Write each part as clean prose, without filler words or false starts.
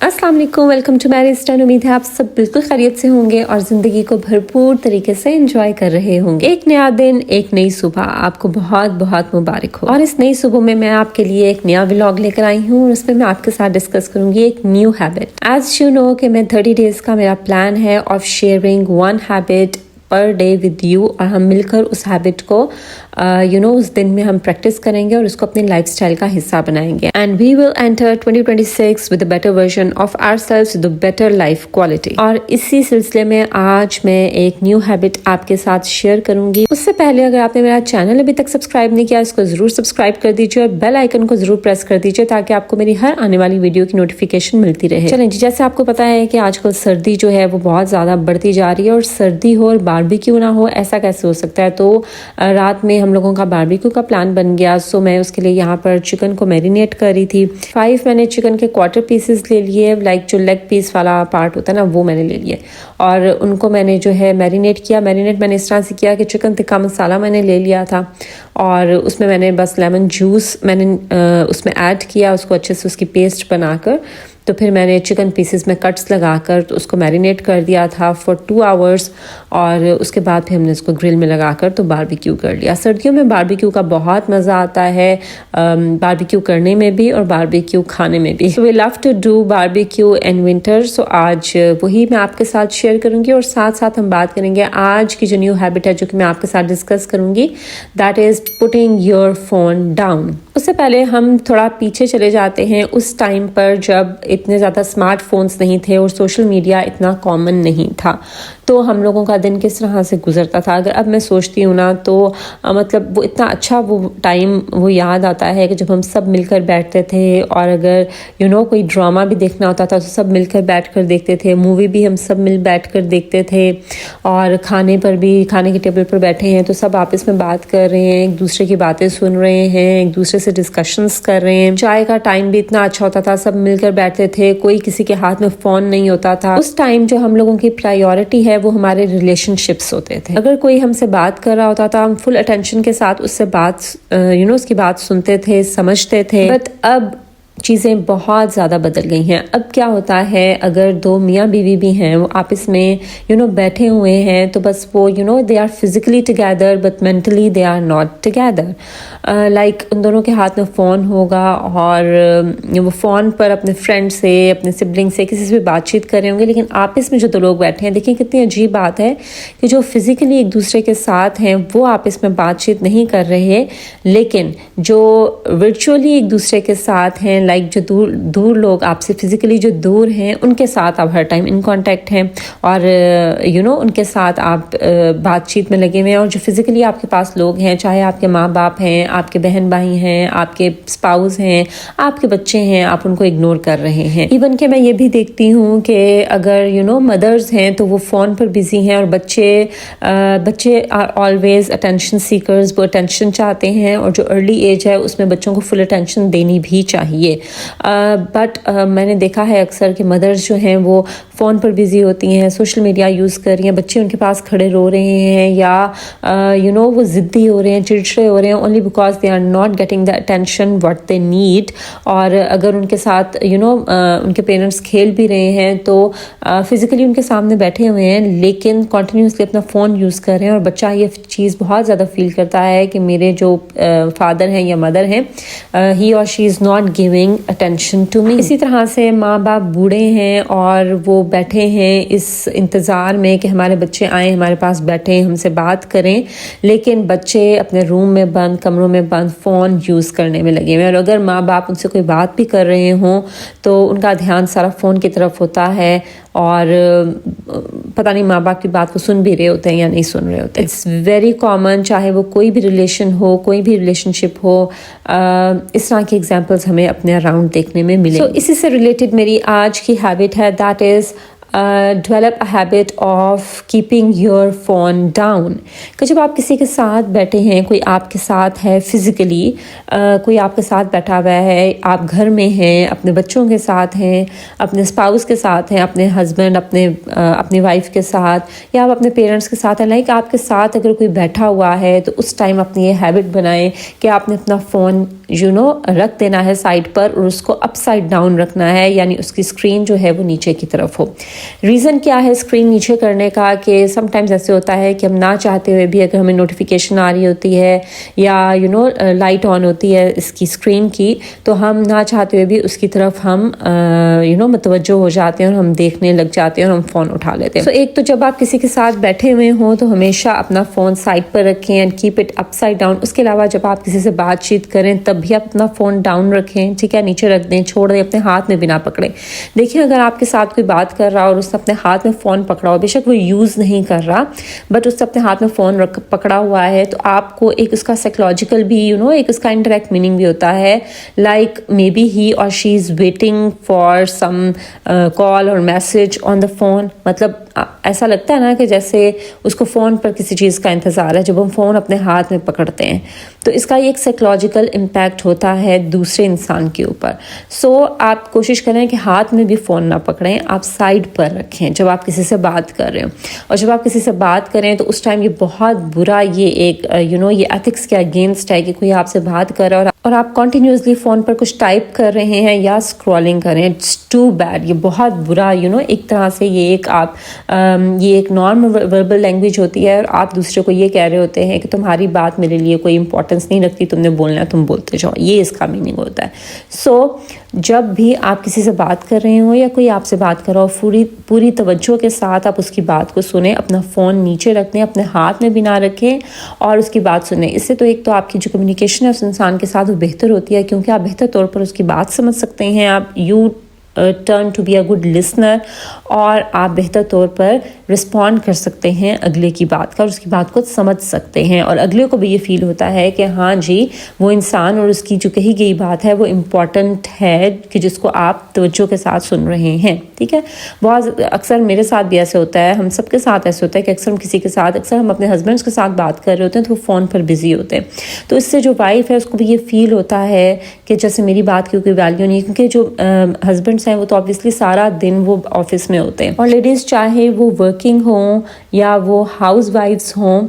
अस्सलाम वालेकुम, welcome to marry style. उम्मीद है आप सब बिल्कुल खैरियत से होंगे और ज़िंदगी को भरपूर तरीके से एंजॉय कर रहे होंगे। एक नया दिन, एक नई सुबह आपको बहुत बहुत मुबारक हो। और इस नई सुबह में मैं आपके लिए एक नया व्लॉग लेकर आई हूँ और उसमें मैं आपके साथ डिस्कस करूंगी एक new habit. As you know कि मैं 30 डेज़ का मेरा प्लान है of sharing one habit per day with you, और हम मिलकर उस हैबिट को उस दिन में हम प्रैक्टिस करेंगे और उसको अपने लाइफस्टाइल का हिस्सा बनाएंगे। And we will enter 2026 with a better version of ourselves with a better life quality. और इसी सिलसिले में आज मैं एक न्यू हैबिट आपके साथ शेयर करूंगी। उससे पहले अगर आपने मेरा चैनल अभी तक सब्सक्राइब नहीं किया, इसको जरूर सब्सक्राइब कर दीजिए और बेल आइकन को जरूर प्रेस कर दीजिए ताकि आपको मेरी हर आने वाली वीडियो की नोटिफिकेशन मिलती रहे। चलें जी, जैसे आपको पता है कि आजकल सर्दी जो है वो बहुत ज्यादा बढ़ती जा रही है, और सर्दी हो और बारबेक्यू ना हो ऐसा कैसे हो सकता है। तो रात में हम लोगों का बारबेक्यू का प्लान बन गया। सो मैं उसके लिए यहाँ पर चिकन को मैरिनेट कर रही थी। 5 मैंने चिकन के क्वार्टर पीसेस ले लिए, लाइक जो लेग पीस वाला पार्ट होता है ना, वो मैंने ले लिए और उनको मैंने जो है मैरिनेट किया। मैरिनेट मैंने इस तरह से किया कि चिकन टिक्का मसाला मैंने ले लिया था और उसमें मैंने बस लेमन जूस मैंने उसमें ऐड किया, उसको अच्छे से उसकी पेस्ट बनाकर। तो फिर मैंने चिकन पीसेस में कट्स लगाकर तो उसको मैरिनेट कर दिया था फॉर 2 आवर्स, और उसके बाद फिर हमने इसको ग्रिल में लगाकर तो बारबेक्यू कर लिया। सर्दियों में बारबेक्यू का बहुत मज़ा आता है, बारबेक्यू करने में भी और बारबेक्यू खाने में भी। So we love to do barbecue in winter. So आज वही मैं आपके साथ शेयर करूँगी और साथ साथ हम बात करेंगे आज की जो न्यू हैबिट है जो कि मैं आपके साथ डिस्कस करूँगी, that is putting your phone down. उससे पहले हम थोड़ा पीछे चले जाते हैं उस टाइम पर जब इतने ज़्यादा स्मार्टफोन्स नहीं थे और सोशल मीडिया इतना कॉमन नहीं था। तो हम लोगों का दिन किस तरह से गुजरता था। अगर अब मैं सोचती हूँ ना तो मतलब वो इतना अच्छा वो टाइम वो याद आता है कि जब हम सब मिलकर बैठते थे, और अगर कोई ड्रामा भी देखना होता था तो सब मिलकर बैठकर देखते थे। मूवी भी हम सब मिल बैठकर देखते थे, और खाने पर भी खाने के टेबल पर बैठे हैं तो सब आपस में बात कर रहे हैं, एक दूसरे की बातें सुन रहे हैं, एक दूसरे से डिस्कशंस कर रहे हैं। चाय का टाइम भी इतना अच्छा होता था, सब मिलकर बैठते थे, कोई किसी के हाथ में फ़ोन नहीं होता था। उस टाइम जो हम लोगों की प्रायोरिटी है वो हमारे रिलेशनशिप्स होते थे। अगर कोई हमसे बात कर रहा होता था हम फुल अटेंशन के साथ उससे बात उसकी बात सुनते थे, समझते थे। बट अब चीज़ें बहुत ज़्यादा बदल गई हैं। अब क्या होता है, अगर 2 मियाँ बीवी भी हैं वो आपस में बैठे हुए हैं तो बस वो they are physically together but mentally they are not together. Like उन दोनों के हाथ में फ़ोन होगा और वो फ़ोन पर अपने फ्रेंड से, अपने सिबलिंग से, किसी से भी बातचीत कर रहे होंगे, लेकिन आपस में जो 2 लोग बैठे हैं, देखिए कितनी अजीब बात है कि जो फिज़िकली एक दूसरे के साथ हैं वो आपस में बातचीत नहीं कर रहे, लेकिन जो वर्चुअली एक दूसरे के साथ हैं, लाइक जो दूर लोग आपसे फिजिकली जो दूर हैं उनके साथ आप हर टाइम इन कांटेक्ट हैं और उनके साथ आप बातचीत में लगे हुए हैं। और जो फिजिकली आपके पास लोग हैं, चाहे आपके माँ बाप हैं, आपके बहन भाई हैं, आपके स्पाउस हैं, आपके बच्चे हैं, आप उनको इग्नोर कर रहे हैं। इवन कि मैं ये भी देखती हूँ कि अगर मदर्स हैं तो वो फ़ोन पर बिजी हैं, और बच्चे आर ऑलवेज अटेंशन सीकर्स, वो अटेंशन चाहते हैं, और जो अर्ली एज है उसमें बच्चों को फुल अटेंशन देनी भी चाहिए। बट मैंने देखा है अक्सर कि मदर्स जो हैं वो फ़ोन पर बिज़ी होती हैं, सोशल मीडिया यूज़ कर रही हैं, बच्चे उनके पास खड़े रो रहे हैं या वो ज़िद्दी हो रहे हैं, चिड़चिड़े हो रहे हैं, only because they are not getting the attention what they need. और अगर उनके साथ उनके पेरेंट्स खेल भी रहे हैं तो फिज़िकली उनके सामने बैठे हुए हैं लेकिन कॉन्टीन्यूसली अपना फ़ोन यूज़ कर रहे हैं, और बच्चा ये चीज़ बहुत ज़्यादा फील करता है कि मेरे जो फादर हैं या मदर हैं, ही और she is not giving attention to me. इसी तरह से माँ बाप बूढ़े हैं और वो बैठे हैं इस इंतज़ार में कि हमारे बच्चे आएँ, हमारे पास बैठें, हमसे बात करें, लेकिन बच्चे अपने रूम में बंद, कमरों में बंद, फ़ोन यूज़ करने में लगे हुए हैं। और अगर माँ बाप उनसे कोई बात भी कर रहे हों तो उनका ध्यान सारा फ़ोन की तरफ होता है, और पता नहीं माँ बाप की बात को सुन भी रहे होते हैं या नहीं सुन रहे होते। इट्स वेरी कॉमन, चाहे वो कोई भी रिलेशन हो, कोई भी रिलेशनशिप हो, इस तरह के एग्जांपल्स हमें अपने अराउंड देखने में मिले। इसी से रिलेटेड मेरी आज की हैबिट है, that is develop a habit of keeping your phone down. کہ جب آپ کسی کے ساتھ بیٹھے ہیں, کوئی آپ کے ساتھ ہے فزیکلی, کوئی آپ کے ساتھ بیٹھا ہوا ہے, آپ گھر میں ہیں, اپنے بچوں کے ساتھ ہیں, اپنے اسپاؤس کے ساتھ ہیں, اپنے ہسبینڈ, اپنی وائف کے ساتھ, یا آپ اپنے پیرنٹس کے ساتھ ہیں, لائک آپ کے ساتھ اگر کوئی بیٹھا ہوا ہے تو اس ٹائم اپنی یہ ہیبٹ بنائیں کہ آپ نے اپنا فون رکھ دینا ہے سائڈ پر, اور اس کو اپ سائڈ ڈاؤن رکھنا ہے, یعنی اس کی اسکرین جو ہے وہ نیچے کی طرف ہو. ریزن کیا ہے اسکرین نیچے کرنے کا, کہ سم ٹائمز ایسے ہوتا ہے کہ ہم نہ چاہتے ہوئے بھی اگر ہمیں نوٹیفیکیشن آ رہی ہوتی ہے یا لائٹ آن ہوتی ہے اس کی اسکرین کی, تو ہم نہ چاہتے ہوئے بھی اس کی طرف ہم متوجہ ہو جاتے ہیں اور ہم دیکھنے لگ جاتے ہیں اور ہم فون اٹھا لیتے ہیں. تو ایک تو جب آپ کسی کے ساتھ بیٹھے ہوئے ہوں تو ہمیشہ اپنا فون سائڈ پر رکھیں and keep it upside down. اس کے علاوہ جب آپ کسی سے بات چیت کریں تب بھی آپ اپنا فون ڈاؤن رکھیں, ٹھیک ہے, نیچے رکھ دیں, چھوڑ دیں, اپنے ہاتھ میں بھی نہ پکڑیں. دیکھیں اگر آپ کے ساتھ کوئی بات کر رہا اور اس نے اپنے ہاتھ میں فون پکڑا ہو, بے شک وہ یوز نہیں کر رہا بٹ اس نے اپنے ہاتھ میں فون پکڑا ہوا ہے, تو آپ کو ایک اس کا سائیکولوجیکل بھی ایک اس کا انڈائریکٹ میننگ بھی ہوتا ہے, لائک مے بی ہی اور شی از ویٹنگ فار سم کال اور میسج آن دا فون. مطلب ایسا لگتا ہے نا کہ جیسے اس کو فون پر کسی چیز کا انتظار ہے جب ہم فون اپنے ہاتھ میں پکڑتے ہیں. تو اس کا ایک سائیکولوجیکل امپیکٹ ہوتا ہے دوسرے انسان کے اوپر. سو آپ کوشش کریں کہ ہاتھ میں بھی فون نہ پکڑیں, آپ سائڈ پر رکھیں جب آپ کسی سے بات کر رہے ہوں. اور جب آپ کسی سے بات کریں تو اس ٹائم یہ بہت برا, یہ ایک یہ ایتھکس کے اگینسٹ ہے کہ کوئی آپ سے بات کر رہا ہے اور آپ کنٹینیوسلی فون پر کچھ ٹائپ کر رہے ہیں یا اسکرولنگ کر رہے ہیں. اٹس ٹو بیڈ, یہ بہت برا ایک طرح سے یہ ایک نان وربل لینگویج ہوتی ہے, اور آپ دوسرے کو یہ کہہ رہے ہوتے ہیں کہ تمہاری بات میرے لیے کوئی امپورٹنس نہیں رکھتی, تم نے بولنا ہے تم بولتے جاؤ, یہ اس کا میننگ ہوتا ہے. سو جب بھی آپ کسی سے بات کر رہے ہوں یا کوئی آپ سے بات کر رہا ہو, پوری توجہ کے ساتھ آپ اس کی بات کو سنیں, اپنا فون نیچے رکھ دیں, اپنے ہاتھ میں بھی نہ رکھیں اور اس کی بات سنیں. اس سے تو ایک تو آپ کی جو کمیونیکیشن ہے اس انسان کے ساتھ وہ بہتر ہوتی ہے, کیونکہ آپ بہتر طور پر اس کی بات سمجھ سکتے ہیں, آپ turn to be a good listener, اور آپ بہتر طور پر رسپونڈ کر سکتے ہیں اگلے کی بات کا, اور اس کی بات کو سمجھ سکتے ہیں, اور اگلے کو بھی یہ فیل ہوتا ہے کہ ہاں جی وہ انسان اور اس کی جو کہی گئی بات ہے وہ امپورٹنٹ ہے کہ جس کو آپ توجہ کے ساتھ سن رہے ہیں. ٹھیک ہے, بہت اکثر میرے ساتھ بھی ایسے ہوتا ہے, ہم سب کے ساتھ ایسے ہوتا ہے کہ اکثر ہم کسی کے ساتھ, اکثر ہم اپنے ہسبینڈس کے ساتھ بات کر رہے ہوتے ہیں تو وہ فون پر بزی ہوتے ہیں, تو اس سے جو وائف ہے اس کو بھی یہ فیل ہوتا ہے کہ جیسے میری بات کی کوئی ویلیو نہیں, کیونکہ جو ہسبینڈس ہیں وہ تو obviously سارا دن وہ آفس میں ہوتے ہیں, اور لیڈیز چاہے وہ ورکنگ ہوں یا وہ ہاؤس وائفس ہوں,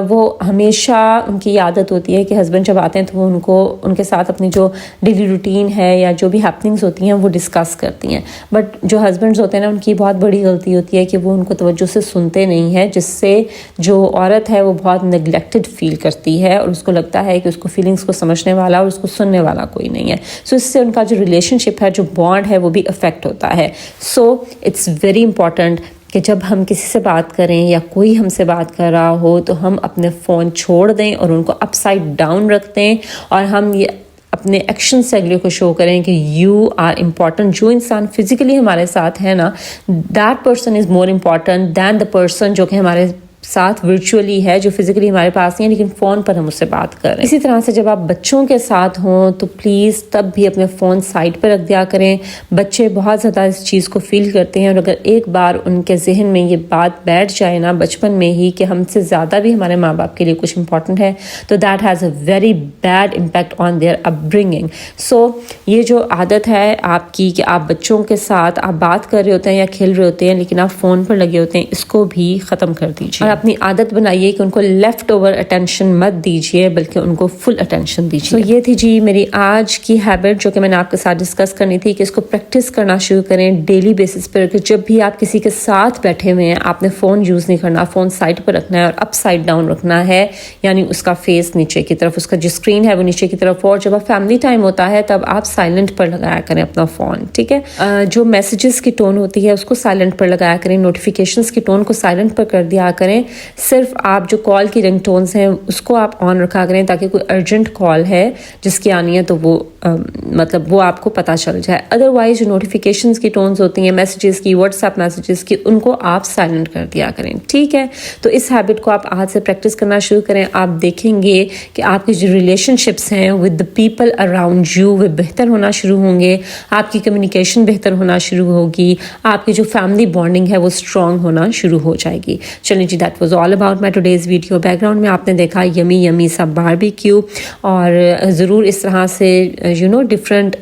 وہ ہمیشہ ان کی عادت ہوتی ہے کہ ہسبینڈ جب آتے ہیں تو وہ ان کے ساتھ اپنی جو ڈیلی روٹین ہے یا جو بھی ہیپننگس ہوتی ہیں وہ ڈسکس کرتی ہیں. بٹ جو ہسبینڈز ہوتے ہیں نا, ان کی بہت بڑی غلطی ہوتی ہے کہ وہ ان کو توجہ سے سنتے نہیں ہیں, جس سے جو عورت ہے وہ بہت نیگلیکٹڈ فیل کرتی ہے, اور اس کو لگتا ہے کہ اس کو فیلنگس کو سمجھنے والا اور اس کو سننے والا کوئی نہیں ہے. سو اس سے ان کا جو ریلیشن شپ ہے, جو بانڈ ہے, وہ بھی افیکٹ ہوتا ہے. سو اٹس ویری امپورٹنٹ کہ جب ہم کسی سے بات کریں یا کوئی ہم سے بات کر رہا ہو تو ہم اپنے فون چھوڑ دیں اور ان کو اپ سائڈ ڈاؤن رکھ دیں, اور ہم یہ اپنے ایکشن سے اگلے کو شو کریں کہ یو آر امپورٹنٹ. جو انسان فزیکلی ہمارے ساتھ ہے نا, that person is more important than the person جو کہ ہمارے ساتھ ورچولی ہے, جو فزیکلی ہمارے پاس نہیں ہے لیکن فون پر ہم اس سے بات کر رہے ہیں. اسی طرح سے جب آپ بچوں کے ساتھ ہوں تو پلیز تب بھی اپنے فون سائڈ پہ رکھ دیا کریں. بچے بہت زیادہ اس چیز کو فیل کرتے ہیں, اور اگر ایک بار ان کے ذہن میں یہ بات بیٹھ جائے نا بچپن میں ہی کہ ہم سے زیادہ بھی ہمارے ماں باپ کے لیے کچھ امپورٹنٹ ہے, تو that has a very bad impact on their upbringing. So یہ جو عادت ہے آپ کی کہ آپ بچوں کے ساتھ آپ بات کر رہے ہوتے ہیں یا کھیل رہے ہوتے ہیں لیکن آپ فون پر لگے ہوتے ہیں, اس کو بھی ختم کر دیجیے, اور اپنی عادت بنائیے کہ ان کو لیفٹ اوور اٹینشن مت دیجیے بلکہ ان کو فل اٹینشن دیجیے. تو یہ تھی جی میری آج کی ہیبٹ جو کہ میں نے آپ کے ساتھ ڈسکس کرنی تھی کہ اس کو پریکٹس کرنا شروع کریں ڈیلی بیسس پر, کہ جب بھی آپ کسی کے ساتھ بیٹھے ہوئے ہیں آپ نے فون یوز نہیں کرنا, فون سائڈ پر رکھنا ہے اور اپ سائڈ ڈاؤن رکھنا ہے, یعنی اس کا فیس نیچے کی طرف, اس کا جو اسکرین ہے وہ نیچے کی طرف, اور جب آپ فیملی ٹائم ہوتا ہے تب آپ سائلنٹ پر لگایا کریں اپنا فون. ٹھیک ہے, جو میسیجز کی ٹون ہوتی ہے اس کو سائلنٹ پر لگایا کریں, نوٹیفیکیشنز کی ٹون کو سائلنٹ پر کر دیا کریں, हैं, सिर्फ आप जो कॉल की रिंग टोन्स हैं उसको आप ऑन रखा करें ताकि कोई अर्जेंट कॉल है जिसकी आनी है तो वो मतलब वो आपको पता चल जाए। अदरवाइज जो नोटिफिकेशंस की टोन्स होती हैं मैसेजेस की, व्हाट्सएप मैसेजेस की, उनको आप साइलेंट कर दिया करें, ठीक है। तो इस हैबिट को आप आज से प्रैक्टिस करना शुरू करें। आप देखेंगे कि आपके जो रिलेशनशिप्स हैं with the people around you वो बेहतर होना शुरू होंगे, आपकी कम्युनिकेशन बेहतर होना शुरू होगी, आपकी जो फैमिली बॉन्डिंग है वो स्ट्रॉन्ग होना शुरू हो जाएगी। चलिए जी, that was all about my today's video. Background में आपने देखा यमी यमी सा बारबेक्यू, और ज़रूर इस तरह से डिफरेंट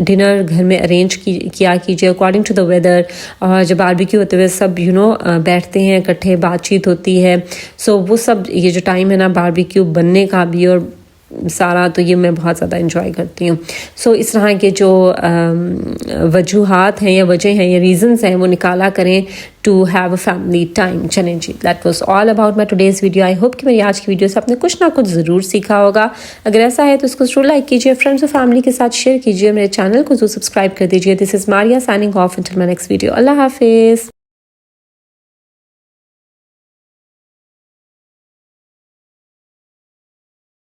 डिनर घर में अरेंज किया कीजिए अकॉर्डिंग टू द वेदर। जब बारबेक्यू होते हुए सब बैठते हैं इकट्ठे, बातचीत होती है, सो वो सब ये जो टाइम है ना बारबेक्यू बनने का भी और सारा, तो ये मैं बहुत ज़्यादा इंजॉय करती हूँ। सो इस तरह के जो वजूहात हैं या वजह हैं या रीज़न्स हैं वो निकाला करें to have a family time. चलें जी, that was all about my today's video. I hope कि मेरी आज की वीडियो से आपने कुछ ना कुछ ज़रूर सीखा होगा। अगर ऐसा है तो उसको ज़रूर लाइक कीजिए, फ्रेंड्स और फैमिली के साथ शेयर कीजिए, मेरे चैनल को ज़रूर सब्सक्राइब कर दीजिए। This is Maria signing off, until my next video. अल्लाह हाफिज़।